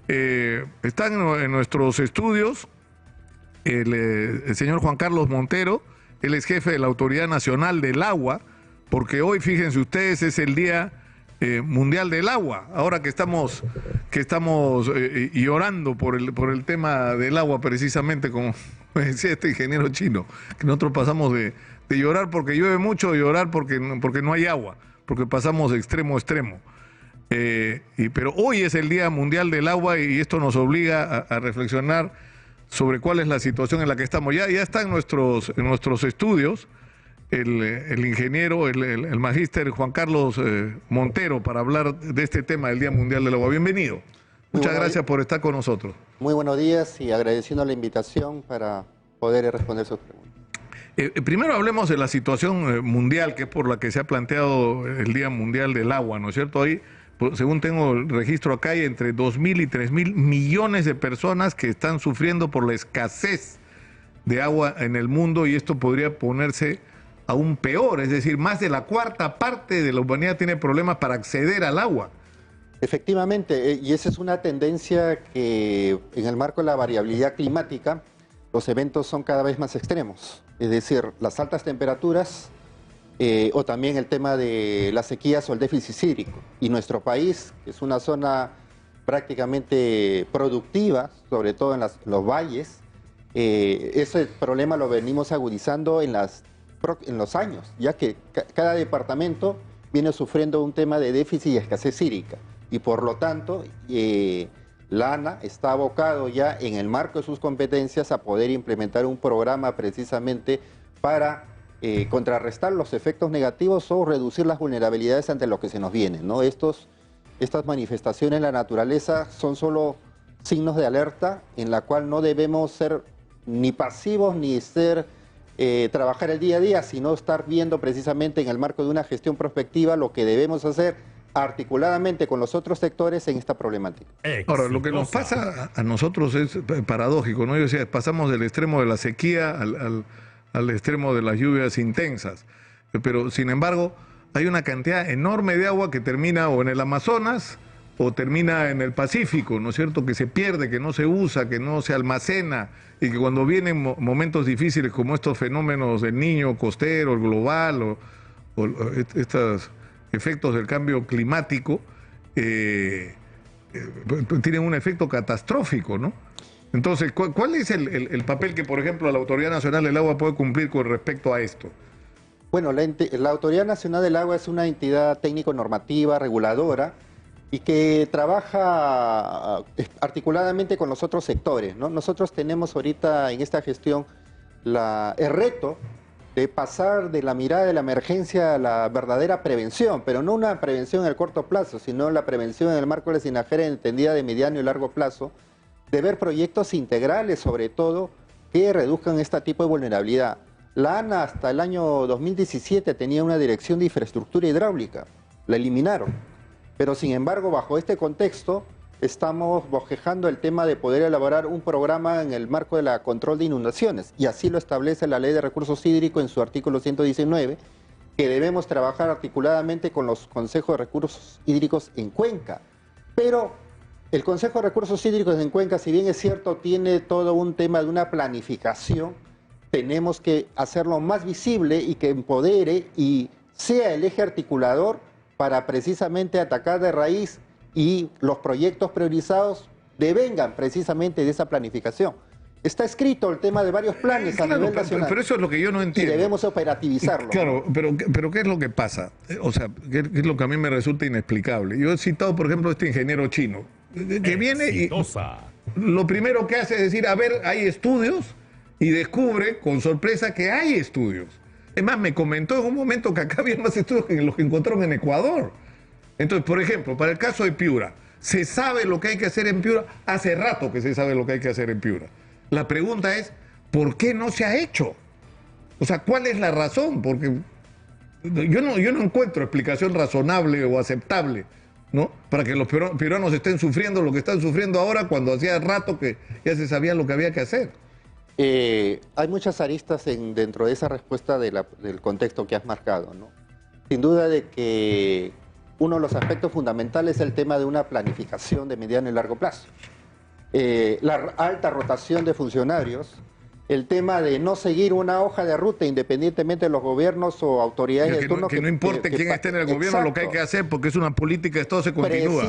Están en nuestros estudios el señor Juan Carlos Montero. Él es jefe de la Autoridad Nacional del Agua, porque hoy, fíjense ustedes, es el Día Mundial del Agua. Ahora que estamos llorando por el tema del agua, precisamente, como me decía este ingeniero chino, que nosotros pasamos de llorar porque llueve mucho, de llorar porque no hay agua, porque pasamos de extremo a extremo. Pero hoy es el Día Mundial del Agua y esto nos obliga a reflexionar sobre cuál es la situación en la que estamos. Ya está en nuestros estudios el ingeniero, el magíster Juan Carlos Montero, para hablar de este tema del Día Mundial del Agua. Bienvenido. Muchas gracias por estar con nosotros. Muy buenos días y agradeciendo la invitación para poder responder sus preguntas. Primero hablemos de la situación mundial, que es por la que se ha planteado el Día Mundial del Agua, ¿no es cierto? Ahí, según tengo el registro acá, hay entre 2.000 y 3.000 millones de personas que están sufriendo por la escasez de agua en el mundo, y esto podría ponerse aún peor, es decir, más de la cuarta parte de la humanidad tiene problemas para acceder al agua. Efectivamente, y esa es una tendencia que en el marco de la variabilidad climática, los eventos son cada vez más extremos, es decir, las altas temperaturas o también el tema de las sequías o el déficit hídrico. Y nuestro país, que es una zona prácticamente productiva, sobre todo en los valles, ese problema lo venimos agudizando en los años, ya que cada departamento viene sufriendo un tema de déficit y escasez hídrica. Y por lo tanto, la ANA está abocado ya en el marco de sus competencias a poder implementar un programa precisamente para contrarrestar los efectos negativos o reducir las vulnerabilidades ante lo que se nos viene, ¿no? Estas manifestaciones en la naturaleza son solo signos de alerta en la cual no debemos ser ni pasivos ni trabajar el día a día, sino estar viendo precisamente en el marco de una gestión prospectiva lo que debemos hacer articuladamente con los otros sectores en esta problemática. Ahora, lo que nos pasa a nosotros es paradójico, ¿no? Yo decía, pasamos del extremo de la sequía al extremo de las lluvias intensas, pero sin embargo hay una cantidad enorme de agua que termina o en el Amazonas o termina en el Pacífico, ¿no es cierto?, que se pierde, que no se usa, que no se almacena, y que cuando vienen momentos difíciles como estos fenómenos del Niño costero, el global o estos efectos del cambio climático, tienen un efecto catastrófico, ¿no? Entonces, ¿cuál es el papel que, por ejemplo, la Autoridad Nacional del Agua puede cumplir con respecto a esto? Bueno, la Autoridad Nacional del Agua es una entidad técnico-normativa, reguladora, y que trabaja articuladamente con los otros sectores, ¿no? Nosotros tenemos ahorita en esta gestión el reto de pasar de la mirada de la emergencia a la verdadera prevención, pero no una prevención en el corto plazo, sino la prevención en el marco de la SINAGER entendida de mediano y largo plazo, de ver proyectos integrales, sobre todo, que reduzcan este tipo de vulnerabilidad. La ANA hasta el año 2017 tenía una dirección de infraestructura hidráulica, la eliminaron, pero sin embargo, bajo este contexto, estamos bosquejando el tema de poder elaborar un programa en el marco de la control de inundaciones, y así lo establece la Ley de Recursos Hídricos en su artículo 119, que debemos trabajar articuladamente con los consejos de recursos hídricos en Cuenca. Pero el Consejo de Recursos Hídricos en Cuenca, si bien es cierto, tiene todo un tema de una planificación, tenemos que hacerlo más visible y que empodere y sea el eje articulador para precisamente atacar de raíz, y los proyectos priorizados devengan precisamente de esa planificación. Está escrito el tema de varios planes a nivel nacional. Pero eso es lo que yo no entiendo. Y debemos operativizarlo. Claro, pero ¿qué es lo que pasa? O sea, ¿qué es lo que a mí me resulta inexplicable? Yo he citado, por ejemplo, a este ingeniero chino, que viene y lo primero que hace es decir, a ver, hay estudios, y descubre con sorpresa que hay estudios. Es más, me comentó en un momento que acá había más estudios que los que encontraron en Ecuador. Entonces, por ejemplo, para el caso de Piura, ¿se sabe lo que hay que hacer en Piura? Hace rato que se sabe lo que hay que hacer en Piura. La pregunta es, ¿por qué no se ha hecho? O sea, ¿cuál es la razón? Porque yo no encuentro explicación razonable o aceptable, ¿no?, para que los piuranos estén sufriendo lo que están sufriendo ahora, cuando hacía rato que ya se sabía lo que había que hacer. Hay muchas aristas dentro de esa respuesta del contexto que has marcado, ¿no? Sin duda de que uno de los aspectos fundamentales es el tema de una planificación de mediano y largo plazo. la alta rotación de funcionarios, el tema de no seguir una hoja de ruta independientemente de los gobiernos o autoridades de turno. Que no importe quién esté en el gobierno, lo que hay que hacer, porque es una política, esto se continúa.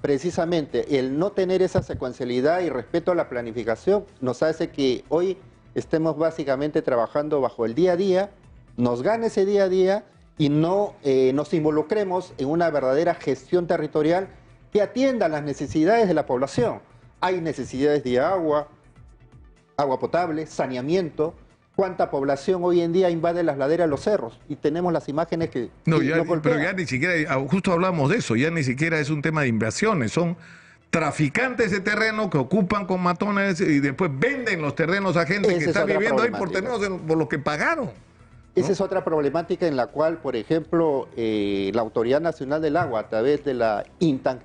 Precisamente, el no tener esa secuencialidad y respeto a la planificación nos hace que hoy estemos básicamente trabajando bajo el día a día, nos gane ese día a día y no nos involucremos en una verdadera gestión territorial que atienda las necesidades de la población. Hay necesidades de agua potable, saneamiento. ¿Cuánta población hoy en día invade las laderas de los cerros? Y tenemos las imágenes que pero ya ni siquiera, justo hablamos de eso, ya ni siquiera es un tema de invasiones, son traficantes de terreno que ocupan con matones y después venden los terrenos a gente que está viviendo ahí por terrenos por lo que pagaron. Esa es otra problemática en la cual, por ejemplo, la Autoridad Nacional del Agua, a través de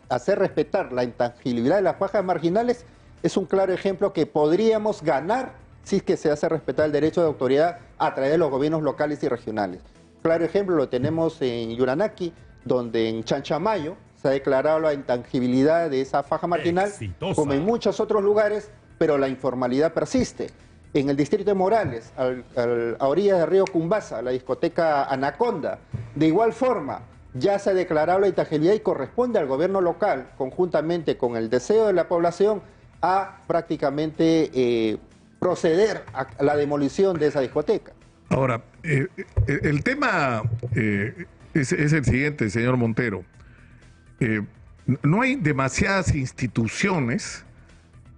hacer respetar la intangibilidad de las fajas marginales, es un claro ejemplo que podríamos ganar si es que se hace respetar el derecho de autoridad a través de los gobiernos locales y regionales. Claro ejemplo lo tenemos en Yuranaki, donde en Chanchamayo se ha declarado la intangibilidad de esa faja marginal, como en muchos otros lugares, pero la informalidad persiste. En el distrito de Morales, a orillas del río Cumbasa, la discoteca Anaconda, de igual forma, ya se ha declarado la intangibilidad y corresponde al gobierno local, conjuntamente con el deseo de la población, a prácticamente proceder a la demolición de esa discoteca. Ahora, el tema es el siguiente, señor Montero. No hay demasiadas instituciones,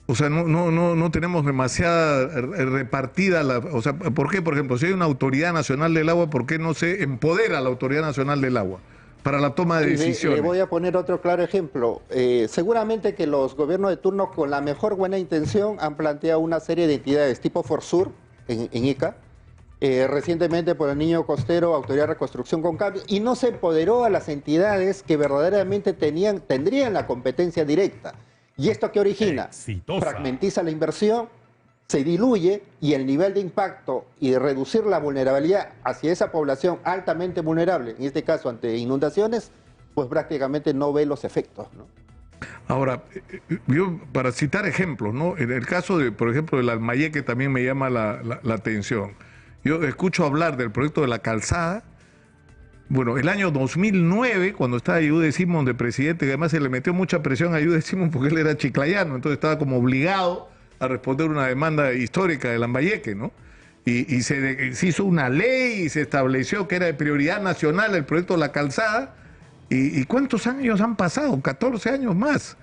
o sea, no tenemos demasiada repartida o sea, ¿por qué? Por ejemplo, si hay una Autoridad Nacional del Agua, ¿por qué no se empodera a la Autoridad Nacional del Agua para la toma de decisiones? Le voy a poner otro claro ejemplo. Seguramente que los gobiernos de turno, con la mejor buena intención, han planteado una serie de entidades tipo Forsur en Ica, recientemente por el Niño Costero, Autoridad de Reconstrucción con Cambio, y no se empoderó a las entidades que verdaderamente tendrían la competencia directa. ¿Y esto qué origina? Fragmentiza la inversión, se diluye y el nivel de impacto y de reducir la vulnerabilidad hacia esa población altamente vulnerable, en este caso ante inundaciones, pues prácticamente no ve los efectos, ¿no? Ahora, yo para citar ejemplos, ¿no? En el caso de, por ejemplo, del Almayeque también me llama la atención. Yo escucho hablar del proyecto de la calzada. Bueno, el año 2009, cuando estaba Ayude Simón de presidente, que además se le metió mucha presión a Ayude Simón porque él era chiclayano, entonces estaba como obligado a responder una demanda histórica del Lambayeque, ¿no? Y se hizo una ley y se estableció que era de prioridad nacional el proyecto de la calzada. ¿Y cuántos años han pasado? 14 años más.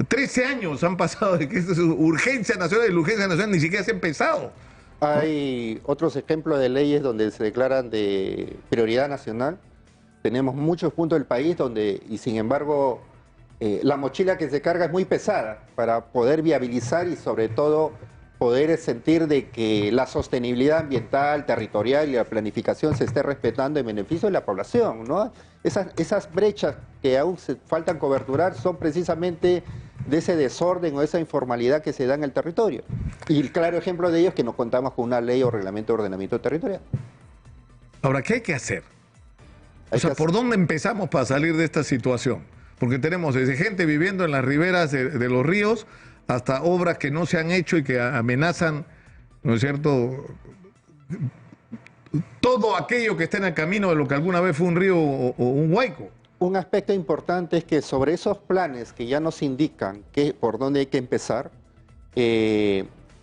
13 años han pasado de que esto es urgencia nacional y la urgencia nacional ni siquiera se ha empezado. Hay otros ejemplos de leyes donde se declaran de prioridad nacional. Tenemos muchos puntos del país donde, y sin embargo, la mochila que se carga es muy pesada para poder viabilizar y sobre todo poder sentir de que la sostenibilidad ambiental, territorial y la planificación se esté respetando en beneficio de la población, ¿no? Esas brechas que aún faltan coberturar son precisamente de ese desorden o esa informalidad que se da en el territorio. Y el claro ejemplo de ello es que no contamos con una ley o reglamento de ordenamiento territorial. Ahora, ¿qué hay que hacer? O sea, ¿por dónde empezamos para salir de esta situación? Porque tenemos desde gente viviendo en las riberas de los ríos hasta obras que no se han hecho y que amenazan, ¿no es cierto?, todo aquello que está en el camino de lo que alguna vez fue un río o un huaico. Un aspecto importante es que sobre esos planes que ya nos indican por dónde hay que empezar,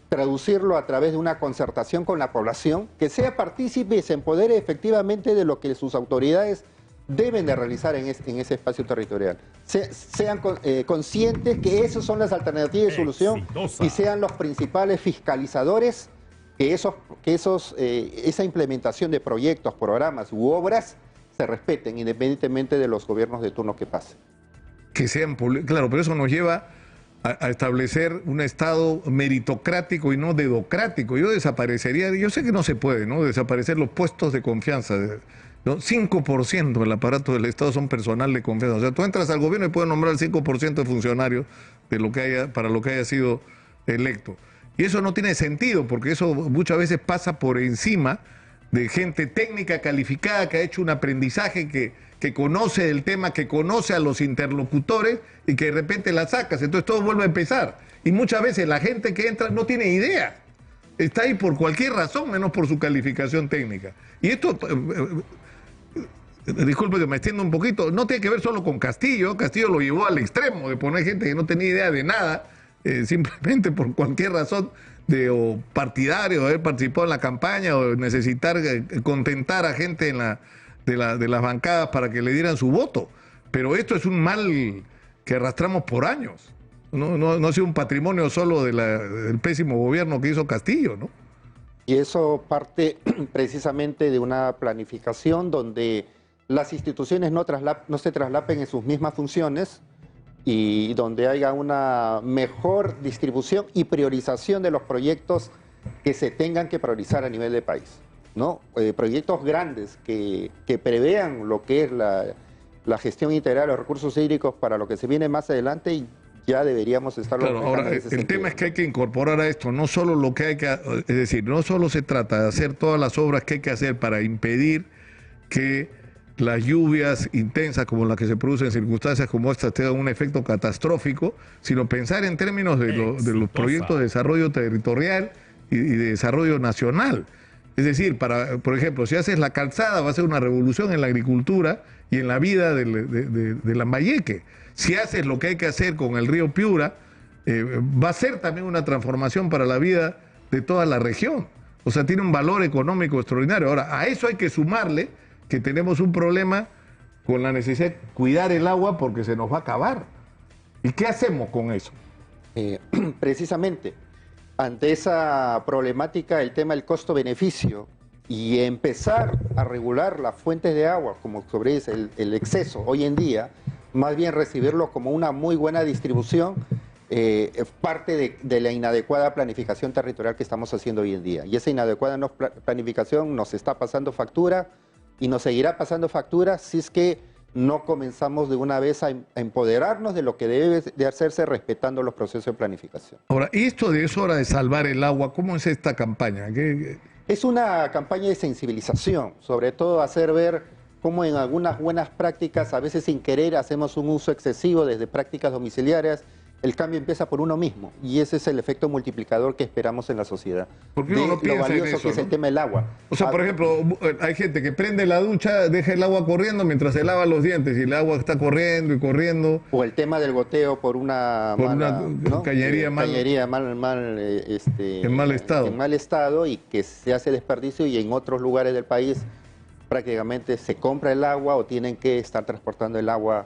traducirlo a través de una concertación con la población, que sea partícipe y se empodere efectivamente de lo que sus autoridades deben de realizar en ese espacio territorial. Sean conscientes que esas son las alternativas de solución y sean los principales fiscalizadores que esa implementación de proyectos, programas u obras se respeten independientemente de los gobiernos de turno que pasen. Que sean, claro, pero eso nos lleva a establecer un Estado meritocrático y no dedocrático. Yo desaparecería, yo sé que no se puede, ¿no?, desaparecer los puestos de confianza, ¿no? 5% del aparato del Estado son personal de confianza. O sea, tú entras al gobierno y puedes nombrar el 5% de funcionarios de lo que para lo que haya sido electo. Y eso no tiene sentido, porque eso muchas veces pasa por encima de gente técnica calificada que ha hecho un aprendizaje que que conoce el tema, que conoce a los interlocutores y que de repente la sacas. Entonces todo vuelve a empezar. Y muchas veces la gente que entra no tiene idea. Está ahí por cualquier razón, menos por su calificación técnica. Y esto, disculpe que me extienda un poquito, no tiene que ver solo con Castillo. Castillo lo llevó al extremo de poner gente que no tenía idea de nada, simplemente por cualquier razón, o partidario, de haber participado en la campaña, o necesitar contentar a gente de las bancadas para que le dieran su voto. Pero esto es un mal que arrastramos por años. No ha sido un patrimonio solo del pésimo gobierno que hizo Castillo, ¿no? Y eso parte precisamente de una planificación donde las instituciones no se traslapen en sus mismas funciones y donde haya una mejor distribución y priorización de los proyectos que se tengan que priorizar a nivel de país, ¿no? Proyectos grandes que prevean lo que es la gestión integral de los recursos hídricos para lo que se viene más adelante, y ya deberíamos estarlo. Claro, ahora el tema es que hay que incorporar a esto no solo lo que hay que, es decir, no solo se trata de hacer todas las obras que hay que hacer para impedir que las lluvias intensas como las que se producen en circunstancias como estas tengan un efecto catastrófico, sino pensar en términos de los proyectos de desarrollo territorial y de desarrollo nacional. Es decir, por ejemplo, si haces la calzada va a ser una revolución en la agricultura y en la vida de Lambayeque. Si haces lo que hay que hacer con el río Piura, va a ser también una transformación para la vida de toda la región. O sea, tiene un valor económico extraordinario. Ahora, a eso hay que sumarle que tenemos un problema con la necesidad de cuidar el agua porque se nos va a acabar. ¿Y qué hacemos con eso? Precisamente, ante esa problemática, el tema del costo-beneficio y empezar a regular las fuentes de agua, como sobre el exceso hoy en día, más bien recibirlo como una muy buena distribución, parte de la inadecuada planificación territorial que estamos haciendo hoy en día. Y esa inadecuada planificación nos está pasando factura y nos seguirá pasando factura si es que no comenzamos de una vez a empoderarnos de lo que debe de hacerse respetando los procesos de planificación. Ahora, y esto de es hora de salvar el agua, ¿cómo es esta campaña? Es una campaña de sensibilización, sobre todo hacer ver cómo en algunas buenas prácticas, a veces sin querer, hacemos un uso excesivo desde prácticas domiciliarias. El cambio empieza por uno mismo y ese es el efecto multiplicador que esperamos en la sociedad. Porque uno no piensa lo valioso en eso, que es el tema del agua. O sea, por ejemplo, hay gente que prende la ducha, deja el agua corriendo mientras se lava los dientes y el agua está corriendo y corriendo. O el tema del goteo por una cañería en mal estado. En mal estado, y que se hace desperdicio, y en otros lugares del país prácticamente se compra el agua o tienen que estar transportando el agua.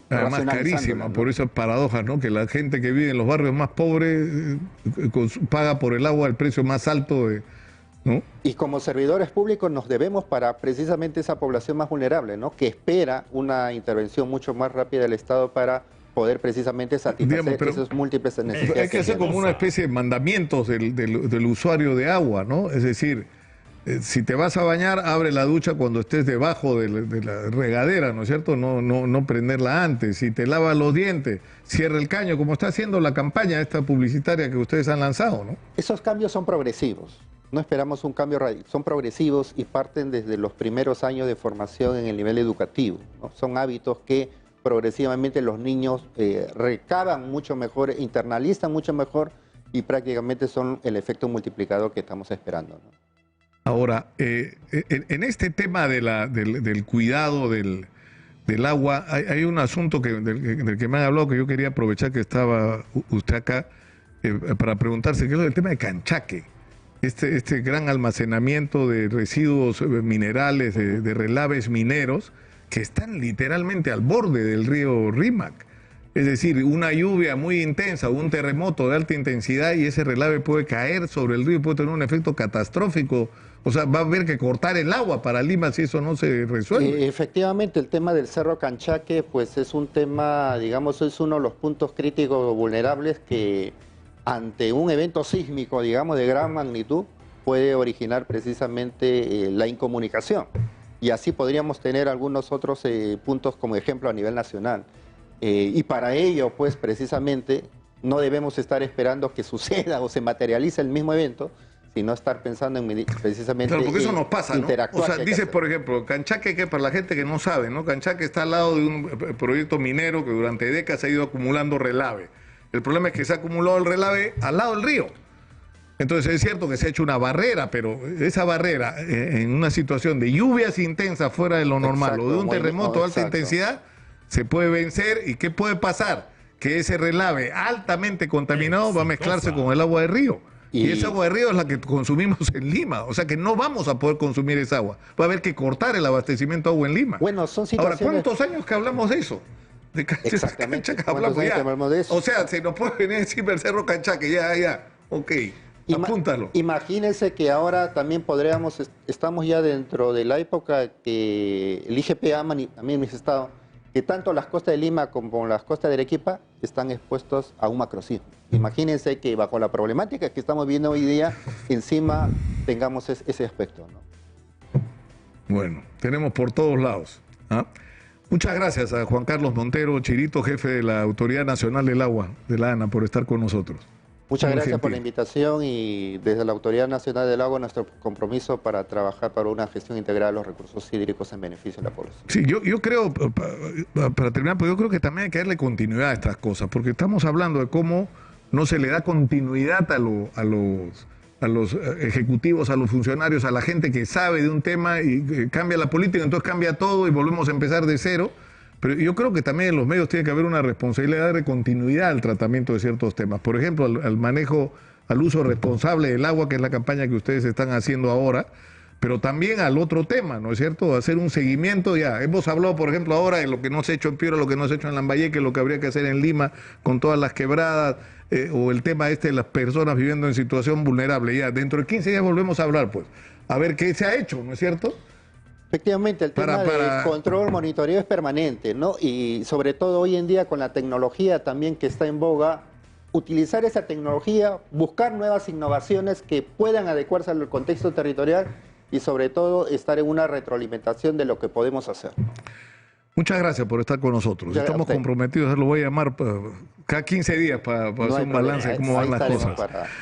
Además carísima, ¿no? Por esas paradojas, ¿no? Que la gente que vive en los barrios más pobres paga por el agua el precio más alto, ¿no? Y como servidores públicos nos debemos para precisamente esa población más vulnerable, ¿no? Que espera una intervención mucho más rápida del Estado para poder precisamente satisfacer esas múltiples necesidades. Hay que hacer como una especie de mandamientos del usuario de agua, ¿no? Es decir, si te vas a bañar, abre la ducha cuando estés debajo de la regadera, ¿no es cierto? No prenderla antes. Si te lavas los dientes, cierra el caño, como está haciendo la campaña esta publicitaria que ustedes han lanzado, ¿no? Esos cambios son progresivos. No esperamos un cambio radical. Son progresivos y parten desde los primeros años de formación en el nivel educativo, ¿no? Son hábitos que progresivamente los niños recaban mucho mejor, internalizan mucho mejor, y prácticamente son el efecto multiplicador que estamos esperando, ¿no? Ahora, en este tema del cuidado del agua, hay un asunto del que me han hablado que yo quería aprovechar que estaba usted acá para preguntarse, que es el tema de Canchaque, este gran almacenamiento de residuos minerales, de relaves mineros, que están literalmente al borde del río Rímac. Es decir, una lluvia muy intensa, un terremoto de alta intensidad y ese relave puede caer sobre el río y puede tener un efecto catastrófico. O sea, va a haber que cortar el agua para Lima si eso no se resuelve. Efectivamente, el tema del Cerro Canchaque, pues es un tema, digamos, es uno de los puntos críticos vulnerables que ante un evento sísmico, digamos, de gran magnitud, puede originar precisamente la incomunicación. Y así podríamos tener algunos otros puntos como ejemplo a nivel nacional. Y para ello, pues precisamente, no debemos estar esperando que suceda o se materialice el mismo evento, sino estar pensando en precisamente claro, porque eso nos pasa, ¿no? interactuar. O sea, dices, por ejemplo, Canchaque, que para la gente que no sabe, ¿no? Canchaque está al lado de un proyecto minero que durante décadas se ha ido acumulando relave. El problema es que se ha acumulado el relave al lado del río. Entonces es cierto que se ha hecho una barrera, pero esa barrera en una situación de lluvias intensas fuera de lo normal o de un terremoto de alta intensidad se puede vencer. ¿Y qué puede pasar? Que ese relave altamente contaminado va a mezclarse con el agua de río. Y esa agua de río es la que consumimos en Lima. O sea que no vamos a poder consumir esa agua. Va a haber que cortar el abastecimiento de agua en Lima. Bueno, son situaciones... Ahora, ¿cuántos años que hablamos de eso? De Exactamente. Canchaque hablamos ya. Hablamos de eso? O sea, se nos puede venir encima el Cerro Canchaque, ya. Ok, apúntalo. Imagínense que ahora también estamos ya dentro de la época que el IGP ha manifestado que tanto las costas de Lima como las costas de Arequipa están expuestos a un macrosismo. Imagínense que bajo la problemática que estamos viendo hoy día, encima tengamos ese aspecto, ¿no? Bueno, tenemos por todos lados. ¿Ah? Muchas gracias a Juan Carlos Montero, Chirito, jefe de la Autoridad Nacional del Agua, de la ANA, por estar con nosotros. Muchas gracias por la invitación y desde la Autoridad Nacional del Agua nuestro compromiso para trabajar para una gestión integral de los recursos hídricos en beneficio de la población. Sí, yo creo, para terminar, pues yo creo que también hay que darle continuidad a estas cosas, porque estamos hablando de cómo no se le da continuidad a los ejecutivos, a los funcionarios, a la gente que sabe de un tema y cambia la política, entonces cambia todo y volvemos a empezar de cero. Pero yo creo que también en los medios tiene que haber una responsabilidad de continuidad al tratamiento de ciertos temas. Por ejemplo, al manejo, al uso responsable del agua, que es la campaña que ustedes están haciendo ahora, pero también al otro tema, ¿no es cierto? Hacer un seguimiento ya. Hemos hablado, por ejemplo, ahora de lo que no se ha hecho en Piura, lo que no se ha hecho en Lambayeque, lo que habría que hacer en Lima con todas las quebradas, o el tema de las personas viviendo en situación vulnerable. Ya, dentro de 15 días volvemos a hablar, pues, a ver qué se ha hecho, ¿no es cierto? Efectivamente, el tema de control, monitoreo es permanente, ¿no? Y sobre todo hoy en día con la tecnología también que está en boga, utilizar esa tecnología, buscar nuevas innovaciones que puedan adecuarse al contexto territorial y sobre todo estar en una retroalimentación de lo que podemos hacer. Muchas gracias por estar con nosotros. Estamos comprometidos, lo voy a llamar cada 15 días para hacer un balance de cómo van las cosas.